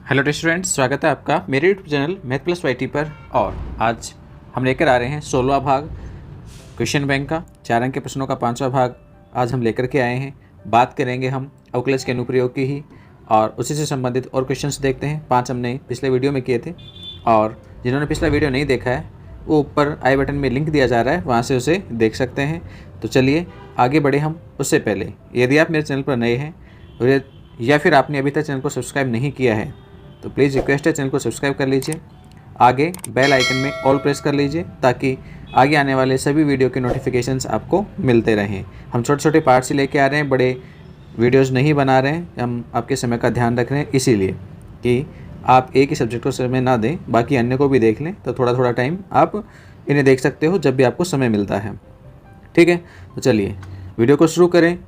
Hello students, स्वागत है आपका मेरे YouTube channel math plus YT पर। और आज हम लेकर आ रहे हैं 16वां भाग क्वेश्चन बैंक का। 4 अंक के प्रश्नों का 5वां भाग आज हम लेकर के आए हैं। बात करेंगे हम अवकलज के अनुप्रयोग की ही, और उसी से संबंधित और क्वेश्चंस देखते हैं। 5 हमने पिछले वीडियो में किए थे, और जिन्होंने पिछला वीडियो नहीं देखा है वो ऊपर आई बटन में लिंक दिया जा रहा है, वहाँ से उसे देख सकते हैं। तो चलिए आगे बढ़े हम। उससे पहले यदि आप मेरे चैनल पर नए हैं या फिर आपने अभी तक चैनल को सब्सक्राइब नहीं किया है तो प्लीज़ रिक्वेस्ट है चैनल को सब्सक्राइब कर लीजिए। आगे बेल आइकन में ऑल प्रेस कर लीजिए ताकि आगे आने वाले सभी वीडियो के नोटिफिकेशंस आपको मिलते रहें। हम छोटे छोटे पार्ट्स ही लेके आ रहे हैं, बड़े वीडियोस नहीं बना रहे हैं। हम आपके समय का ध्यान रख रहे हैं इसीलिए कि आप एक ही सब्जेक्ट को समय ना दें, बाकी अन्य को भी देख लें। तो थोड़ा थोड़ा टाइम आप इन्हें देख सकते हो जब भी आपको समय मिलता है, ठीक है। तो चलिए वीडियो को शुरू करें।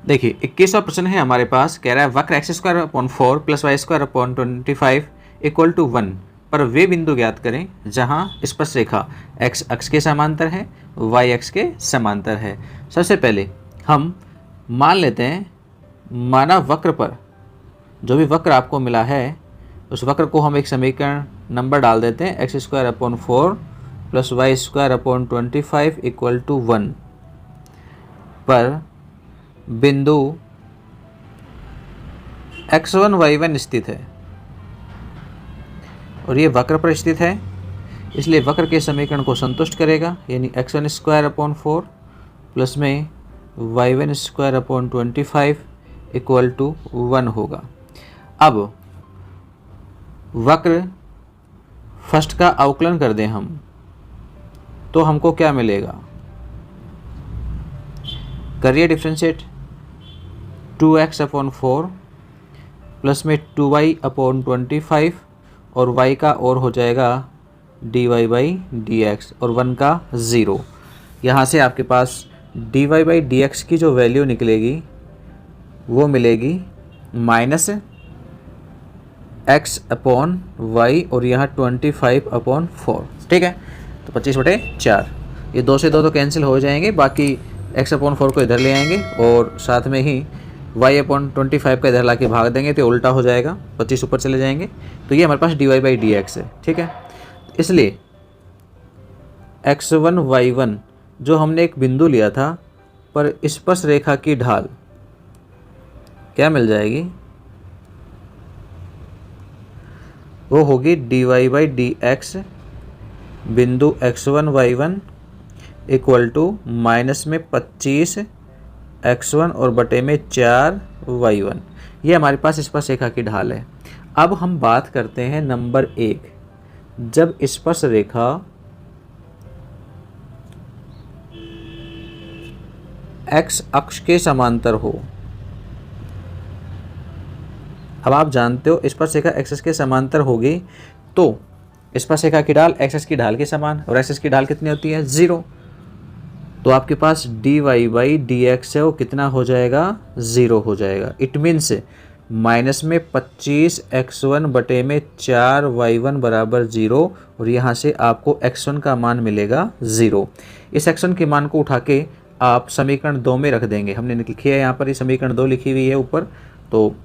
देखिए 21वां प्रश्न है हमारे पास। कह रहा है वक्र x² + y² 25 = 1 पर वे बिंदु ज्ञात करें जहां स्पर्श रेखा x अक्ष के समांतर है, y अक्ष के समांतर है। सबसे पहले हम मान लेते हैं, माना वक्र पर जो भी वक्र आपको मिला है उस वक्र को हम एक समीकरण नंबर डाल देते हैं। x² / 4 + y² / 25 = 1 पर बिंदु x1 y1 स्थित है और ये वक्र पर स्थित है, इसलिए वक्र के समीकरण को संतुष्ट करेगा, यानी x1² / 4 प्लस में y1² / 25 = 1 होगा। अब वक्र फर्स्ट का अवकलन कर दें हम तो हमको क्या मिलेगा। करिए डिफ्रेंशिएट 2x/4 प्लस में 2y/25 और y का और हो जाएगा dy/dx और 1 का 0। यहाँ से आपके पास dy/dx की जो वैल्यू निकलेगी वो मिलेगी -x/y और यहाँ 25/4, ठीक है। तो 25/4, ये 2 से 2 तो कैंसिल हो जाएंगे, बाकी x/4 को इधर ले आएंगे और साथ में ही y/25 का इधर ला के भाग देंगे तो उल्टा हो जाएगा, 25 ऊपर चले जाएंगे। तो ये हमारे पास dy/dx है, ठीक है। इसलिए x1 y1 जो हमने एक बिंदु लिया था पर स्पर्श रेखा की ढाल क्या मिल जाएगी, वो होगी dy/dx बिंदु x1 y1 = -25 x1 और बटे में 4 y1। ये हमारे पास स्पर्श रेखा की ढाल है। अब हम बात करते हैं नंबर 1। जब स्पर्श रेखा x अक्ष के समांतर हो, अब आप जानते हो स्पर्श रेखा x अक्ष के समांतर होगी तो स्पर्श रेखा की ढाल x अक्ष की ढाल के समान, और x अक्ष की ढाल कितनी होती है, 0। तो आपके पास dy/dx है वो कितना हो जाएगा, 0 हो जाएगा। इट मीन्स -25 x1 बटे में 4 y1 = 0, और यहाँ से आपको x1 का मान मिलेगा 0। इस x1 के मान को उठा के आप समीकरण 2 में रख देंगे। हमने लिखी है यहाँ पर, ये समीकरण 2 लिखी हुई है ऊपर, तो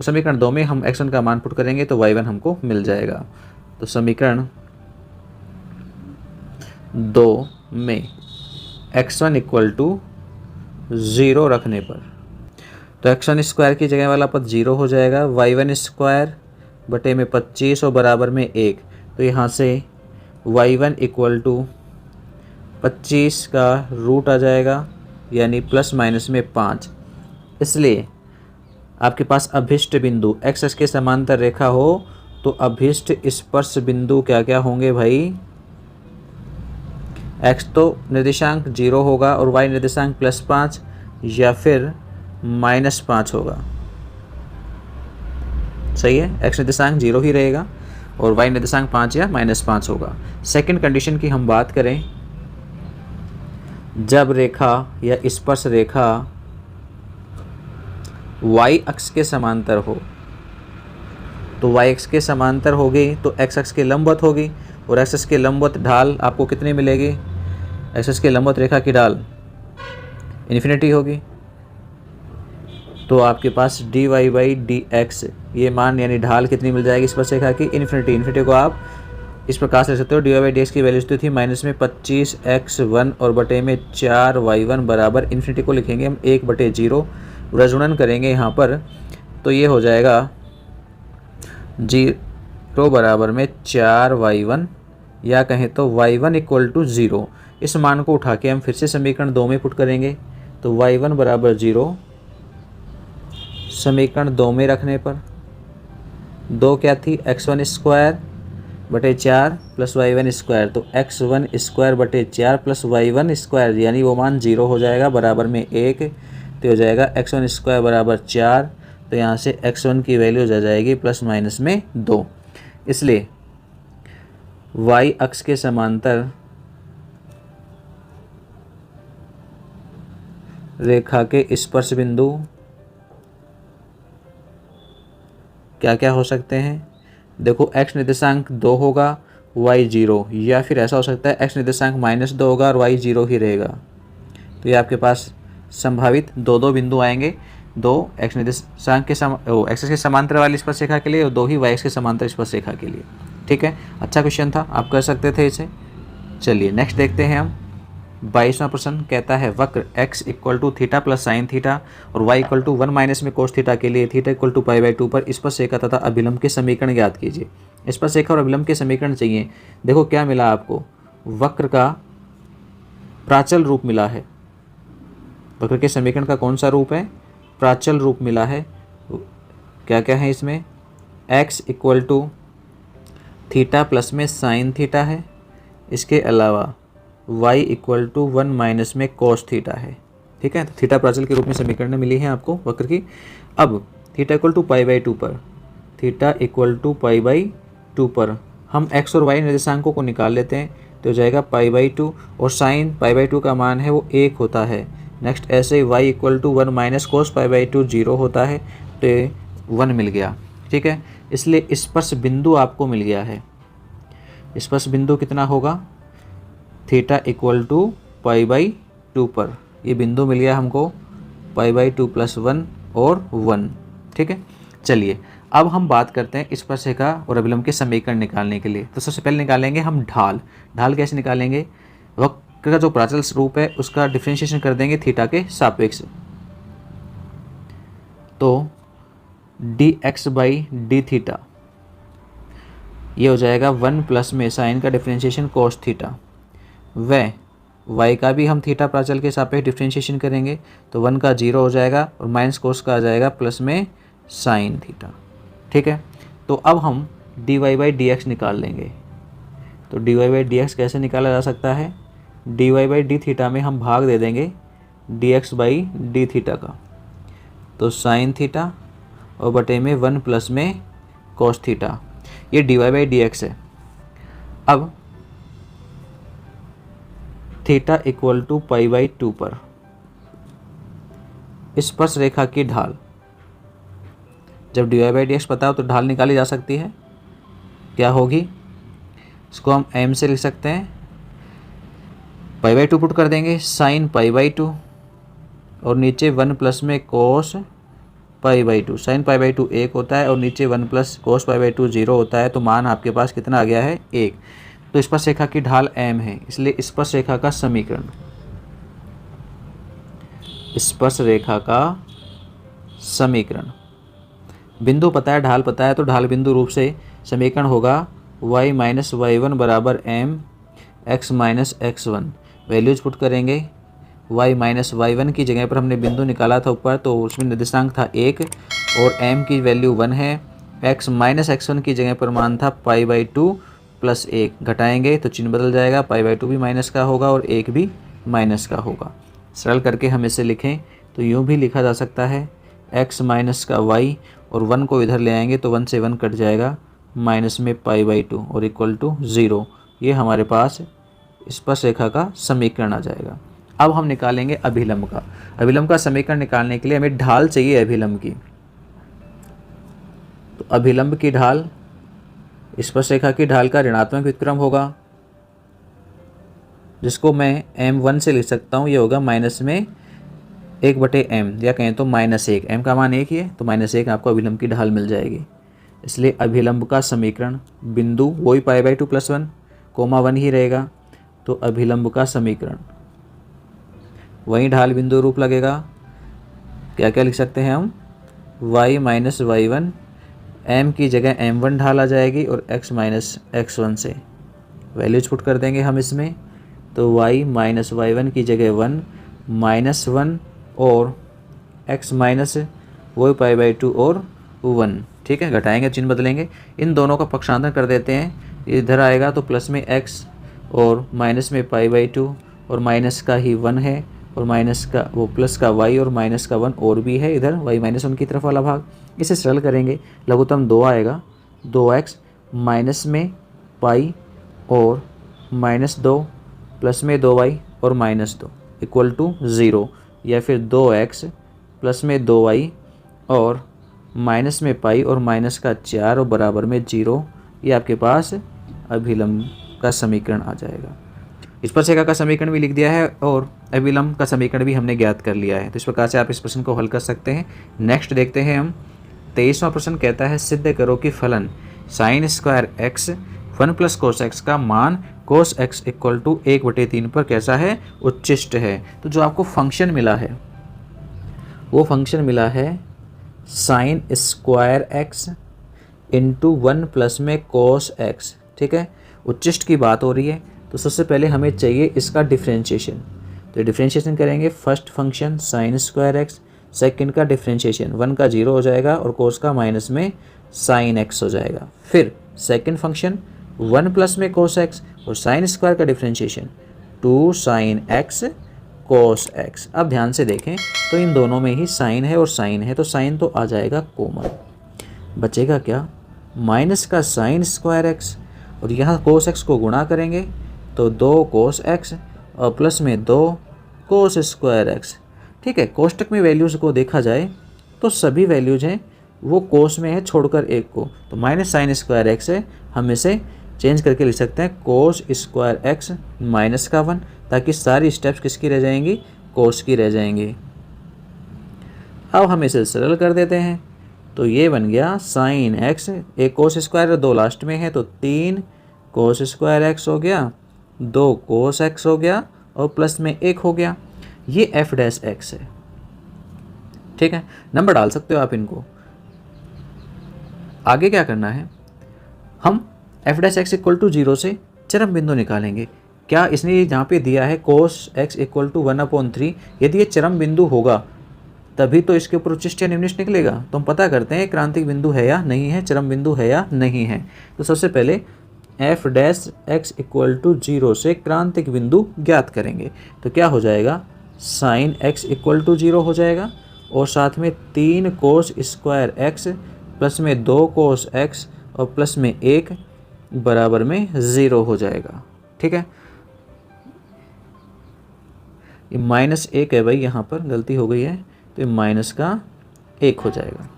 समीकरण 2 में हम x1 का मान पुट करेंगे तो y1 हमको मिल जाएगा। तो समीकरण 2 में x1 = 0 रखने पर तो x1² की जगह वाला पद 0 हो जाएगा, y1² बटे में 25 और बराबर में 1। तो यहाँ से y1 = 25 का रूट आ जाएगा, यानी ± में 5। इसलिए आपके पास अभिष्ट बिंदु x अक्ष के समांतर रेखा हो तो अभिष्ट स्पर्श बिंदु क्या क्या होंगे भाई, x तो निर्देशांक 0 होगा और y निर्देशांक +5 या फिर -5 होगा, सही है। x निर्देशांक 0 ही रहेगा और y निर्देशांक 5 या -5 होगा। सेकंड कंडीशन की हम बात करें, जब रेखा या स्पर्श रेखा y अक्ष के समांतर हो, तो y अक्ष के समांतर होगी तो x अक्ष के लंबवत होगी, और x अक्ष के लंबवत ढाल आपको कितनी मिलेगी, x अक्ष के लंबवत रेखा की ढाल इन्फिनिटी होगी। तो आपके पास dy बाई डी एक्स ये मान यानी ढाल कितनी मिल जाएगी स्पर्श रेखा की? इन्फिनिटी। इन्फिनिटी को आप इस प्रकार से लिख सकते हो, dy बाई डी एक्स की वैल्यूज तो थी माइनस में 25x1 और बटे में 4y1 बराबर इन्फिनिटी को लिखेंगे हम 1/0, रजुणन करेंगे यहाँ पर तो ये हो जाएगा 0 बराबर में 4y1 या कहें तो y1 इक्वल टू 0। इस मान को उठा के हम फिर से समीकरण 2 में पुट करेंगे तो y1 बराबर 0 समीकरण 2 में रखने पर 2 क्या थी? x1 स्क्वायर बटे 4 प्लस y1 स्क्वायर, तो x1 स्क्वायर बटे 4 प्लस y1 स्क्वायर यानी वो मान 0 हो जाएगा बराबर में 1। तो हो जाएगा x1 स्क्वायर बराबर 4, तो यहाँ से x1 की वैल्यू हो जाएगी प्लस माइनस में 2। इसलिए y अक्ष के समांतर रेखा के स्पर्श बिंदु क्या क्या हो सकते हैं? देखो x निर्देशांक 2 होगा, y 0, या फिर ऐसा हो सकता है x निर्देशांक -2 होगा और y 0 ही रहेगा। तो ये आपके पास संभावित दो बिंदु आएंगे, 2 x निर्देशांक के एक्स के समांतर वाली स्पर्श रेखा के लिए और 2 ही y के समांतर स्पर्श रेखा के लिए। ठीक है, अच्छा क्वेश्चन था, आप कर सकते थे इसे। चलिए नेक्स्ट देखते हैं हम। 22वां प्रश्न कहता है वक्र x equal to theta plus sine theta और y इक्वल टू 1 माइनस में कोस थीटा के लिए थीटा इक्वल टू π/2 पर स्पर्श रेखा तथा अभिलंब के समीकरण ज्ञात कीजिए। स्पर्श रेखा और अभिलंब के समीकरण चाहिए। देखो क्या मिला आपको, वक्र का प्राचल रूप मिला है। वक्र के समीकरण का कौन सा रूप है? प्राचल रूप मिला है। क्या क्या है इसमें? x equal to theta plus में साइन थीटा है, इसके अलावा y इक्वल टू 1 माइनस में कोस थीटा है। ठीक है, तो थीटा प्राचल के रूप में समीकरण मिली है आपको वक्र की। अब थीटा इक्वल टू π/2 पर, थीटा इक्वल टू π/2 पर हम x और y निर्देशांकों को निकाल लेते हैं तो हो जाएगा π/2 और साइन π/2 का मान है वो 1 होता है। नेक्स्ट ऐसे y equal to 1 minus cos π/2 0 होता है, तो ये 1 मिल गया। ठीक है, इसलिए स्पर्श बिंदु आपको मिल गया है। स्पर्श बिंदु कितना होगा? थीटा इक्वल टू π/2 पर, ये बिंदु मिल गया हमको π/2 प्लस 1 और 1। ठीक है, चलिए अब हम बात करते हैं स्पर्श रेखा और अभिलंब के समीकरण निकालने के लिए। तो सबसे पहले निकालेंगे हम ढाल। ढाल कैसे निकालेंगे? वक्र का जो प्राचल रूप है उसका डिफरेंशिएशन कर देंगे थीटा के सापेक्ष। तो dx बाई डी थीटा ये हो जाएगा 1 प्लस में साइन का डिफरेंशिएशन कोस थीटा, व y का भी हम थीटा प्राचल के सापेक्ष डिफरेंशिएशन करेंगे तो 1 का 0 हो जाएगा और माइनस कोस का आ जाएगा प्लस में साइन थीटा। ठीक है, तो अब हम dy बाई डी एक्स निकाल लेंगे। तो dy बाई डी एक्स कैसे निकाला जा सकता है? dy बाई डी थीटा में हम भाग दे देंगे dx बाई डी थीटा का, तो साइन थीटा और बटे में 1 प्लस में कोस थीटा, ये dy बाई डी एक्स है। अब थीटा इक्वल टू π/2 पर स्पर्श रेखा की ढाल, जब dy बाई डी एक्स पता हो तो ढाल निकाली जा सकती है। क्या होगी? इसको हम m से लिख सकते हैं, π/2 पुट कर देंगे साइन π/2 और नीचे 1 प्लस में कोस π/2। साइन π/2 1 होता है और नीचे 1 प्लस कोस π/2 0 होता है, तो मान आपके पास कितना आ गया है? 1। तो स्पर्श रेखा की ढाल m है, इसलिए स्पर्श रेखा का समीकरण, स्पर्श रेखा का समीकरण, बिंदु पता है, ढाल पता है, तो ढाल बिंदु रूप से समीकरण होगा y माइनस y1 बराबर m x minus x1। Values put करेंगे, y माइनस y1 की जगह पर हमने बिंदु निकाला था ऊपर, तो उसमें निर्देशांक था 1 और m की वैल्यू 1 है। x माइनस x1 की जगह पर मान था π/2 प्लस 1, घटाएंगे तो चिन्ह बदल जाएगा, π/2 भी माइनस का होगा और 1 भी माइनस का होगा। सरल करके हम इसे लिखें तो यूँ भी लिखा जा सकता है x माइनस का y और 1 को इधर ले आएंगे तो 1 से 1 कट जाएगा, माइनस में π/2 और इक्वल टू 0। ये हमारे पास स्पर्श रेखा का समीकरण आ जाएगा। अब हम निकालेंगे अभिलंब का। अभिलंब का समीकरण निकालने के लिए हमें ढाल चाहिए अभिलंब की। तो अभिलंब की ढाल स्पर्श रेखा की ढाल का ऋणात्मक व्युत्क्रम होगा, जिसको मैं m1 से लिख सकता हूँ, ये होगा माइनस में 1/m या कहें तो -1, m का मान 1 ही है तो -1 आपको अभिलंब की ढाल मिल जाएगी। इसलिए अभिलंब का समीकरण बिंदु वही π/2 + 1 कोमा 1 ही रहेगा, तो अभिलंब का समीकरण वही ढाल बिंदु रूप लगेगा। क्या क्या लिख सकते हैं हम, y - y1, m की जगह m1 ढाल आ जाएगी और x - x1 से वैल्यूज पुट कर देंगे हम इसमें, तो y - y1 की जगह 1 -1 और x वही π/2 और 1। ठीक है, घटाएंगे चिन्ह बदलेंगे, इन दोनों का पक्षांतर कर देते हैं, इधर आएगा तो प्लस में x और माइनस में π/2 और माइनस का ही 1 है और माइनस का वो प्लस का y और माइनस का 1 और भी है इधर y - 1 की तरफ वाला भाग। इसे सरल करेंगे, लघुत्तम 2 आएगा, 2x माइनस में पाई और -2 प्लस में 2y और -2 इक्वल टू 0, या फिर 2x प्लस में 2y और माइनस में पाई और माइनस का 4 और बराबर में 0। ये आपके पास अभिलंब का समीकरण आ जाएगा। स्पर्शिका का समीकरण भी लिख दिया है और अभिलंब का समीकरण भी हमने ज्ञात कर लिया है, तो इस प्रकार से आप इस प्रश्न को हल कर सकते हैं। नेक्स्ट देखते हैं हम 23वां प्रश्न कहता है सिद्ध करो कि फलन sin² x 1 + cos x का मान cos x = 1/3 पर कैसा है, उच्चिष्ट है। तो जो आपको फंक्शन मिला है वो फंक्शन मिला है sin² x × 1 प्लस में cos x। ठीक है, उच्चिष्ट की बात हो रही है तो सबसे पहले हमें चाहिए इसका डिफ्रेंशिएशन, तो डिफ्रेंशिएशन करेंगे। First function sin² x, second का डिफ्रेंशिएशन 1 का 0 हो जाएगा और cos का माइनस में sin x हो जाएगा। फिर सेकंड फंक्शन 1 प्लस में cos x और sin² का differentiation 2 sin x cos x। अब ध्यान से देखें तो इन दोनों में ही साइन है और साइन है, तो साइन तो आ जाएगा कॉमन, बचेगा क्या, माइनस का sin² x और यहाँ cos x को गुणा करेंगे तो 2 cos x और प्लस में 2 cos² x। ठीक है, कोष्टक में वैल्यूज़ को देखा जाए तो सभी वैल्यूज हैं वो कोस में है छोड़कर एक को, तो -sin² x है, हम इसे चेंज करके लिख सकते हैं cos² x माइनस का 1, ताकि सारी स्टेप्स किसकी रह जाएंगी, कोस की रह जाएंगी। अब हम इसे सरल कर देते हैं, तो ये बन गया sin x, एक cos² और 2 लास्ट में है तो 3 cos² x हो गया, 2 cos x हो गया और प्लस में 1 हो गया, ये f' है। ठीक है, नंबर डाल सकते हो आप इनको। आगे क्या करना है, हम f' = 0 से चरम बिंदु निकालेंगे। क्या इसने जहाँ पे दिया है cos x = 1/3, यदि ये चरम बिंदु होगा तभी तो इसके ऊपर उच्चिष्ट या निम्निष्ट निकलेगा। तो हम पता करते हैं क्रांतिक बिंदु है या नहीं है, चरम बिंदु है या नहीं है। तो सबसे पहले f' x = 0 से क्रांतिक बिंदु ज्ञात करेंगे, तो क्या हो जाएगा, sin x = 0 हो जाएगा और साथ में 3 cos² x प्लस में 2 cos x और प्लस में 1 बराबर में 0 हो जाएगा। ठीक है, ये -1 है भाई, यहाँ पर गलती हो गई है, तो ये माइनस का 1 हो जाएगा।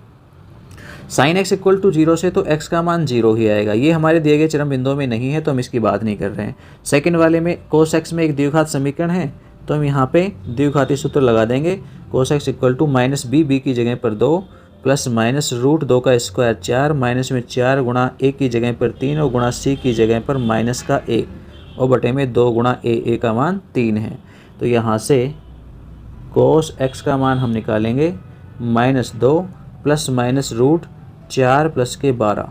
sin x = 0 से तो x का मान 0 ही आएगा, ये हमारे दिए गए चरम बिंदुओं में नहीं है तो हम इसकी बात नहीं कर रहे हैं। सेकंड वाले में cos x में एक द्विघात समीकरण है तो हम यहाँ पे द्विघाती सूत्र लगा देंगे, cos x = -b की जगह पर 2 प्लस -√2 का स्क्वायर 4 माइनस में 4 गुणा a की जगह पर 3 और गुणा c की जगह पर माइनस का 1 और बटे में 2 गुणा a का मान 3 है। तो यहाँ से cos x का मान हम निकालेंगे -2 प्लस -√4 प्लस के 12।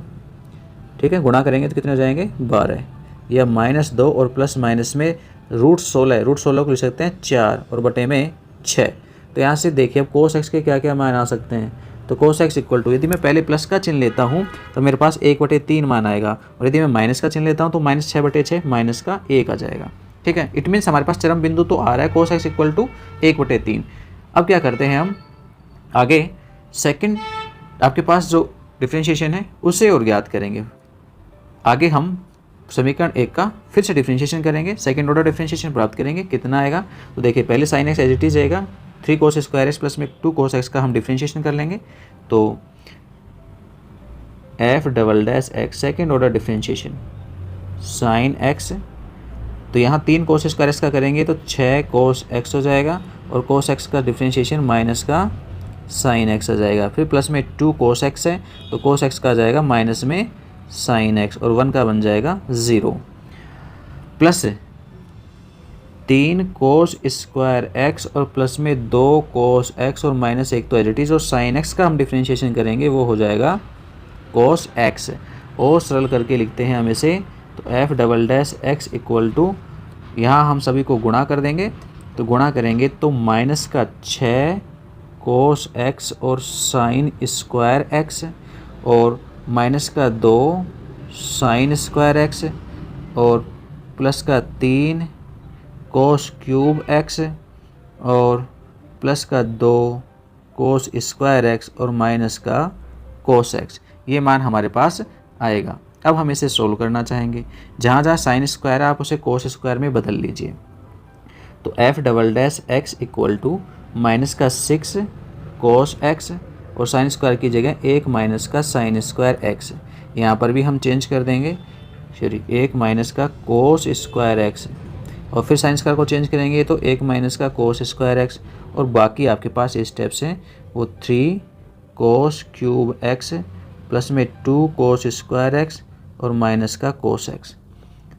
ठीक है, गुणा करेंगे तो कितने हो जाएंगे, 12, या -2 और प्लस माइनस में √16 को लिख सकते हैं 4 और बटे में 6। तो यहाँ से देखिए अब cos x के क्या क्या मान आ सकते हैं, तो cos x = यदि मैं पहले प्लस का चिन्ह लेता हूँ तो मेरे पास 1/3 मान आएगा, और यदि मैं माइनस का चिन्ह लेता हूँ तो -6/6 माइनस का 1 आ जाएगा। ठीक है, इट मीन्स हमारे पास चरम बिंदु तो आ रहा है cos x = 1/3। अब क्या करते हैं हम आगे, सेकंड आपके पास जो डिफ्रेंशिएशन है उसे और ज्ञात करेंगे। आगे हम समीकरण 1 का फिर से डिफ्रेंशिएशन करेंगे, सेकंड ऑर्डर डिफ्रेंशिएशन प्राप्त करेंगे। कितना आएगा, तो देखिए पहले sin x as it is आएगा, 3 cos² x प्लस में 2 cos x का हम डिफ्रेंशिएशन कर लेंगे, तो f" second order differentiation sin x, तो यहाँ 3 cos² x का करेंगे तो 6 cos x हो जाएगा और कोस एक्स का डिफ्रेंशिएशन माइनस का साइन एक्स आ जाएगा। फिर प्लस में 2 कोस एक्स है तो कोस एक्स का आ जाएगा माइनस में साइन एक्स और 1 का बन जाएगा 0 प्लस 3 कोस स्क्वायर एक्स और प्लस में 2 कोस एक्स और माइनस 1 तो एज इट इज़ और साइन एक्स का हम डिफ्रेंशिएशन करेंगे वो हो जाएगा कोस एक्स और सरल करके लिखते हैं हम इसे। तो F double dash X equal to यहाँ हम सभी को गुणा कर देंगे तो गुणा करेंगे तो माइनस का 6 कोस एक्स और साइन स्क्वायर एक्स और माइनस का 2 साइन स्क्वायर एक्स और प्लस का 3 कोस क्यूब एक्स और प्लस का 2 कोस स्क्वायर एक्स और माइनस का कोस एक्स। ये मान हमारे पास आएगा। अब हम इसे सोल्व करना चाहेंगे। जहाँ जहाँ साइन स्क्वायर है आप उसे कोस स्क्वायर में बदल लीजिए। तो F double dash X equal to minus का 6 कोस एक्स और साइन स्क्वायर की जगह 1 माइनस का साइन स्क्वायर एक्स। यहाँ पर भी हम चेंज कर देंगे, चलिए 1 माइनस का कोस स्क्वायर एक्स और फिर साइन स्क्वायर को चेंज करेंगे तो 1 माइनस का कोस स्क्वायर एक्स और बाकी आपके पास स्टेप्स हैं वो 3 कोस क्यूब एक्स प्लस में 2 कोस स्क्वायर एक्स और माइनस का कोस एक्स।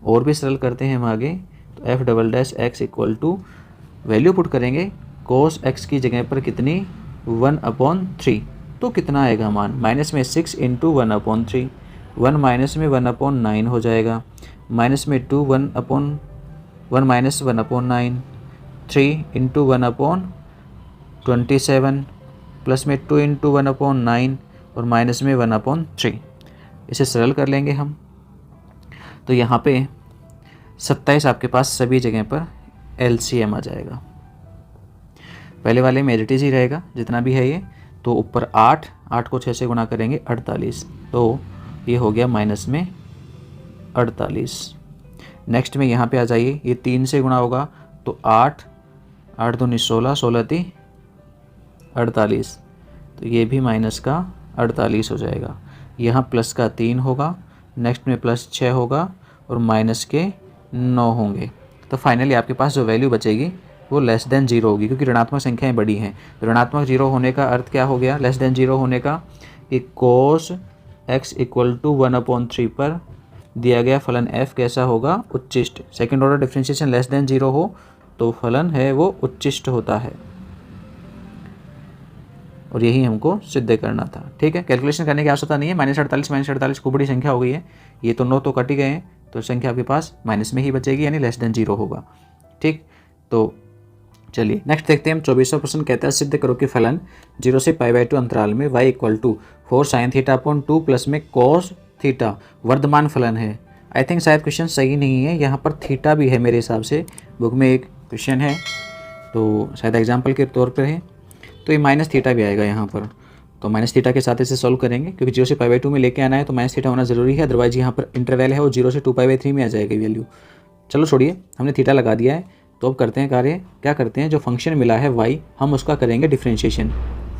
और भी सरल करते हैं हम आगे। तो F double dash X equal to value put करेंगे कोस एक्स की जगह पर कितनी 1/3 तो कितना आएगा मान माइनस में 6 इंटू 1/3 1 माइनस में 1/9 हो जाएगा माइनस में 2 1 माइनस 1/9 3 इंटू 1/27 प्लस में 2 इंटू 1/9 और माइनस में 1/3। इसे सरल कर लेंगे हम तो यहाँ पे 27 आपके पास सभी जगह पर LCM आ जाएगा। पहले वाले में एज ही रहेगा जितना भी है ये। तो ऊपर 8 को 6 से गुणा करेंगे 48 तो ये हो गया माइनस में 48। नेक्स्ट में यहाँ पे आ जाइए, ये 3 से गुणा होगा तो 8 दूनी 16 16 ती 48 तो ये भी माइनस का 48 हो जाएगा। यहाँ प्लस का 3 होगा, नेक्स्ट में प्लस 6 होगा और माइनस के 9 होंगे। तो फाइनली आपके पास जो वैल्यू बचेगी वो लेस देन 0 होगी क्योंकि ऋणात्मक संख्याएं बड़ी हैं। तो ऋणात्मक 0 होने का अर्थ क्या हो गया लेस देन 0 होने का कि कोस x इक्वल टू 1/3 पर दिया गया फलन f कैसा होगा उच्चिष्ट। Second order differentiation less than 0 हो तो फलन है वो उच्चिष्ट होता है और यही हमको सिद्ध करना था। ठीक है, कैलकुलेशन करने की आवश्यकता नहीं है। -48 खूब बड़ी संख्या हो गई है, ये तो 9 तो कट ही गए हैं तो संख्या आपके पास माइनस में ही बचेगी यानी लेस देन 0 होगा। ठीक, तो चलिए नेक्स्ट देखते हैं हम। 24वां प्रश्न कहता है सिद्ध करो कि फलन 0 से π/2 अंतराल में y equal to 4 sin θ/2 plus में cos θ वर्धमान फलन है। आई थिंक शायद क्वेश्चन सही नहीं है, यहाँ पर थीटा भी है मेरे हिसाब से, बुक में एक क्वेश्चन है तो शायद एग्जाम्पल के तौर पर है तो ये माइनस थीटा भी आएगा यहाँ पर। तो माइनस थीटा के साथ इसे सॉल्व करेंगे क्योंकि 0 से π/2 में लेके आना है तो माइनस थीटा होना जरूरी है, अदरवाइज यहाँ पर इंटरवल है वो 0 से 2π/3 में आ जाएगी वैल्यू। चलो छोड़िए, हमने थीटा लगा दिया है तो अब करते हैं कार्य। क्या करते हैं, जो फंक्शन मिला है y हम उसका करेंगे differentiation.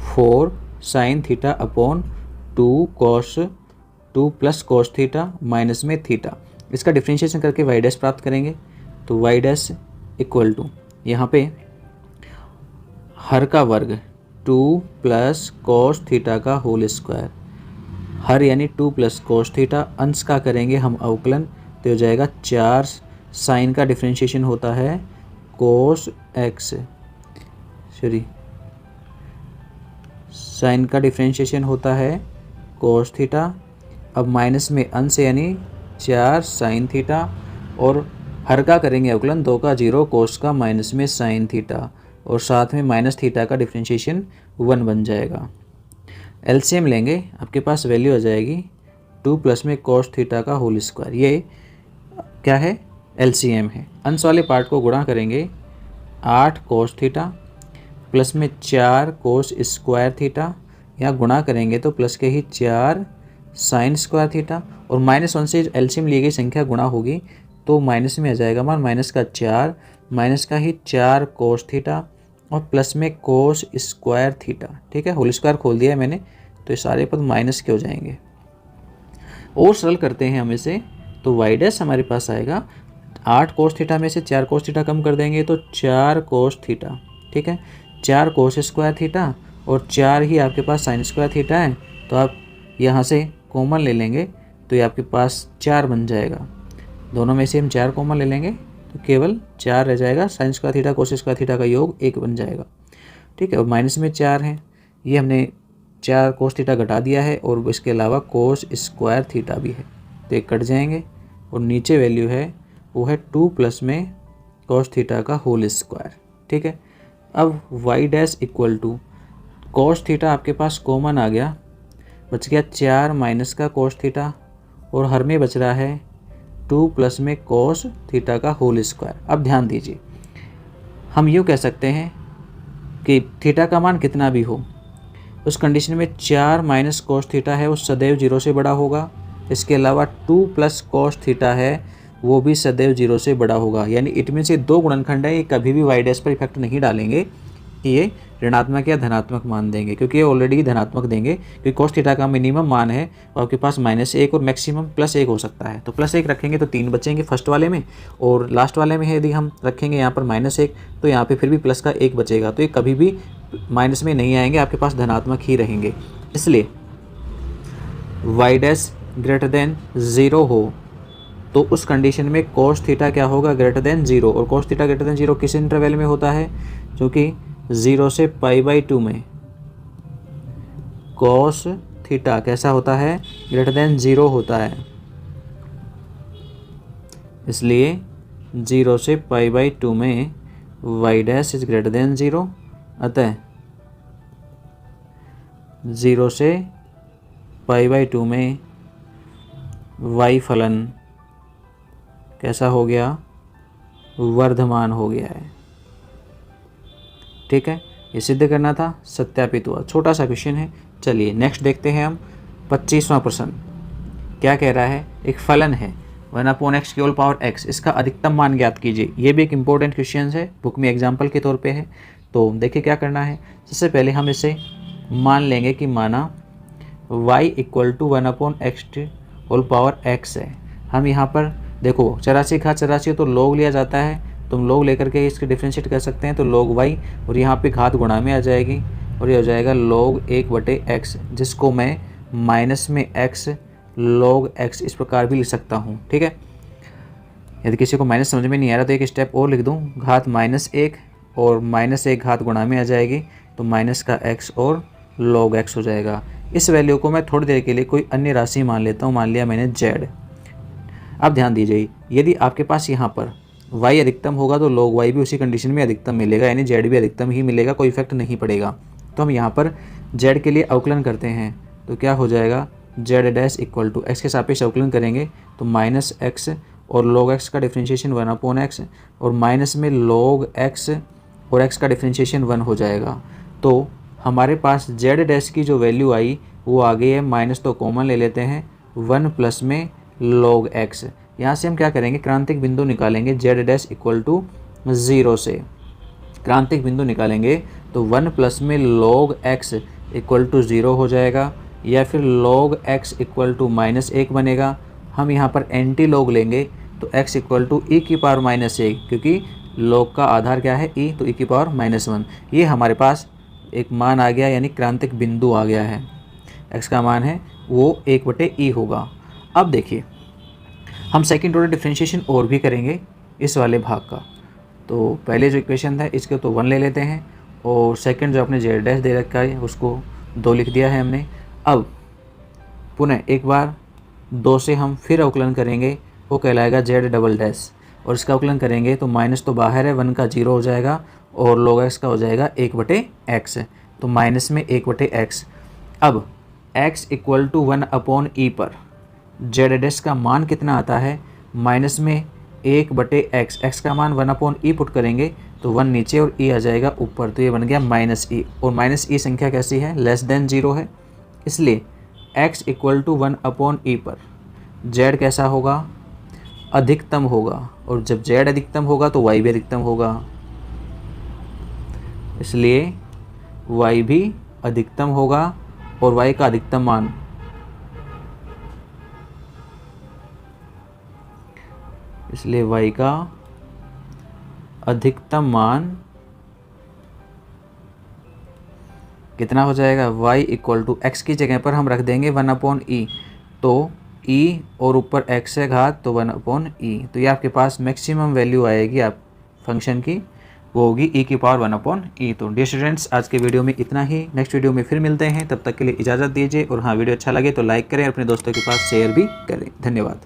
4 sin θ/2 cos 2 plus cos θ minus में थीटा, इसका डिफ्रेंशिएशन करके y डैश प्राप्त करेंगे। तो y डैश इक्वल टू यहाँ पे हर का वर्ग 2 प्लस cos θ का होल स्क्वायर, हर यानी 2 प्लस cos θ, अंश का करेंगे हम अवकलन तो हो जाएगा 4 साइन का डिफ्रेंशिएशन होता है कोस एक्स, सॉरी साइन का डिफ्रेंशिएशन होता है कोस थीटा। अब माइनस में अंश यानी 4 साइन थीटा और हर का करेंगे अवकलन 2 का 0 कोस का माइनस में साइन थीटा और साथ में माइनस थीटा का डिफ्रेंशिएशन 1 बन जाएगा। एलसीएम लेंगे, आपके पास वैल्यू आ जाएगी 2 प्लस में कोस थीटा का होल स्क्वायर। ये क्या है, एलसीएम है। अंश वाले पार्ट को गुणा करेंगे 8 कोस थीटा प्लस में 4 कोस स्क्वायर थीटा, यहाँ गुणा करेंगे तो प्लस के ही 4 साइन स्क्वायर थीटा और -1 से एलसीएम ली गई संख्या गुणा होगी तो माइनस में आ जाएगा मान माइनस का 4 माइनस का ही 4 कोस थीटा और प्लस में कोस स्क्वायर थीटा। ठीक है, होल स्क्वायर खोल दिया है मैंने तो ये सारे पद माइनस के हो जाएंगे। और सरल करते हैं हम इसे तो वाई डैश हमारे पास आएगा 8 कोस थीटा में से 4 कोस थीटा कम कर देंगे तो 4 कोस थीटा ठीक है। 4 कोस स्क्वायर थीटा और 4 ही आपके पास साइन स्क्वायर थीटा है, तो आप यहाँ से कॉमन ले लेंगे तो ये आपके पास 4 बन जाएगा। दोनों में से हम 4 कॉमन ले लेंगे तो केवल 4 रह जाएगा। Sine square theta cos square theta का योग 1 बन जाएगा, ठीक है। और माइनस में 4 है, ये हमने 4 कोस थीटा घटा दिया है और इसके अलावा कोस स्क्वायर थीटा भी है, तो ये कट जाएंगे और नीचे वैल्यू है वो है 2 प्लस में कोस थीटा का होल स्क्वायर, ठीक है। अब Y dash equal to cos theta आपके पास कॉमन आ गया, बच गया 4 माइनस का कोस थीटा और हर में बच रहा है 2 प्लस में कोस थीटा का होल स्क्वायर। अब ध्यान दीजिए, हम यूँ कह सकते हैं कि थीटा का मान कितना भी हो, उस कंडीशन में 4 माइनस कोस थीटा है वो सदैव 0 से बड़ा होगा। इसके अलावा 2 प्लस कोस थीटा है वो भी सदैव 0 से बड़ा होगा। यानी इट मीन्स ये 2 गुणनखंड है, ये कभी भी वाई डैश पर इफेक्ट नहीं डालेंगे कि ये ऋणात्मक या धनात्मक मान देंगे, क्योंकि ये ऑलरेडी धनात्मक देंगे, क्योंकि कोस थीटा का मिनिमम मान है और आपके पास -1 और मैक्सिमम +1 हो सकता है। तो +1 रखेंगे तो 3 बचेंगे फर्स्ट वाले में, और लास्ट वाले में यदि हम रखेंगे यहाँ पर -1 तो यहाँ पे फिर भी प्लस का 1 बचेगा। तो ये कभी भी माइनस में नहीं आएंगे, आपके पास धनात्मक ही रहेंगे। इसलिए वाई डैश ग्रेटर देन 0 हो तो उस कंडीशन में कोस थीटा क्या होगा, ग्रेटर देन 0। और कोस थीटा ग्रेटर देन 0 किस इंटरवल में होता है, जो कि 0 से π/2 में कोस थीटा कैसा होता है, ग्रेटर देन 0 होता है। इसलिए 0 से π/2 में Y dash is greater than 0, अतः 0 से π/2 में वाई फलन कैसा हो गया, वर्धमान हो गया है, ठीक है। ये सिद्ध करना था, सत्यापित हुआ। छोटा सा क्वेश्चन है। चलिए नेक्स्ट देखते हैं हम 25वां प्रश्न क्या कह रहा है। एक फलन है 1/x की होल पावर x, इसका अधिकतम मान ज्ञात कीजिए। ये भी एक इंपॉर्टेंट क्वेश्चन है, बुक में एग्जाम्पल के तौर पे है। तो देखिए क्या करना है। सबसे पहले हम इसे मान लेंगे कि माना y equal to 1/x whole power x है। हम यहाँ पर देखो 84 घात 84 तो log लिया जाता है, तुम log लेकर के इसके डिफ्रेंशिएट कर सकते हैं, तो log y और यहाँ पे घात गुणा में आ जाएगी और ये हो जाएगा log 1/x, जिसको मैं माइनस में x log x इस प्रकार भी लिख सकता हूँ, ठीक है। यदि किसी को माइनस समझ में नहीं आ रहा तो एक स्टेप और लिख दूँ, घात -1 और -1 घात गुणा में आ जाएगी तो माइनस का x और log x हो जाएगा। इस वैल्यू को मैं थोड़ी देर के लिए कोई अन्य राशि मान लेता हूँ, मान लिया मैंने z। अब ध्यान दीजिए, यदि आपके पास यहाँ पर y अधिकतम होगा तो log y भी उसी कंडीशन में अधिकतम मिलेगा, यानी z भी अधिकतम ही मिलेगा, कोई इफेक्ट नहीं पड़ेगा। तो हम यहाँ पर z के लिए अवकलन करते हैं तो क्या हो जाएगा, z dash equal to x के सापेक्ष अवकलन करेंगे तो -x और log x का डिफ्रेंशिएशन 1/x और माइनस में log x और x का डिफ्रेंशिएशन 1 हो जाएगा। तो हमारे पास z डैश की जो वैल्यू आई वो आ गई है, माइनस तो कॉमन ले लेते हैं, 1 प्लस में log x। यहाँ से हम क्या करेंगे, क्रांतिक बिंदु निकालेंगे z डैश इक्वल टू 0 से। क्रांतिक बिंदु निकालेंगे तो 1 प्लस में log x इक्वल टू 0 हो जाएगा, या फिर log x इक्वल टू -1 बनेगा। हम यहाँ पर एंटी log लेंगे तो x इक्वल टू e की पावर -1, क्योंकि log का आधार क्या है e, तो e की पावर -1। ये हमारे पास एक मान आ गया, यानी क्रांतिक बिंदु आ गया है। x का मान है वो 1/e होगा। अब देखिए हम सेकंड ऑर्डर डिफरेंशिएशन और भी करेंगे इस वाले भाग का। तो पहले जो इक्वेशन था इसके तो 1 ले लेते हैं, और सेकंड जो अपने z डैश दे रखा है उसको 2 लिख दिया है हमने। अब पुनः एक बार 2 से हम फिर अवकलन करेंगे, वो कहलाएगा z डबल डैश, और इसका अवकलन करेंगे तो माइनस तो बाहर है, 1 का 0 हो जाएगा और log x का हो जाएगा 1/x, तो माइनस में 1/x। अब x इक्वल टू 1/e पर z डैश का मान कितना आता है, माइनस में 1/x, x का मान 1/e पुट करेंगे तो 1 नीचे और e आ जाएगा ऊपर, तो ये बन गया -e, और -e संख्या कैसी है, लेस देन 0 है। इसलिए x इक्वल टू 1/e पर z कैसा होगा, अधिकतम होगा, और जब z अधिकतम होगा तो y भी अधिकतम होगा, इसलिए y भी अधिकतम होगा और y का अधिकतम मान y का अधिकतम मान कितना हो जाएगा, y इक्वल टू एक्स की जगह पर हम रख देंगे 1/e, तो e और ऊपर x है घात तो 1/e। तो ये आपके पास मैक्सिमम वैल्यू आएगी आप फंक्शन की, वो होगी e की पावर 1/e। तो डियर स्टूडेंट्स, आज के वीडियो में इतना ही। नेक्स्ट वीडियो में फिर मिलते हैं, तब तक के लिए इजाज़त दीजिए। और हाँ, वीडियो अच्छा लगे तो लाइक करें, अपने दोस्तों के पास शेयर भी करें। धन्यवाद।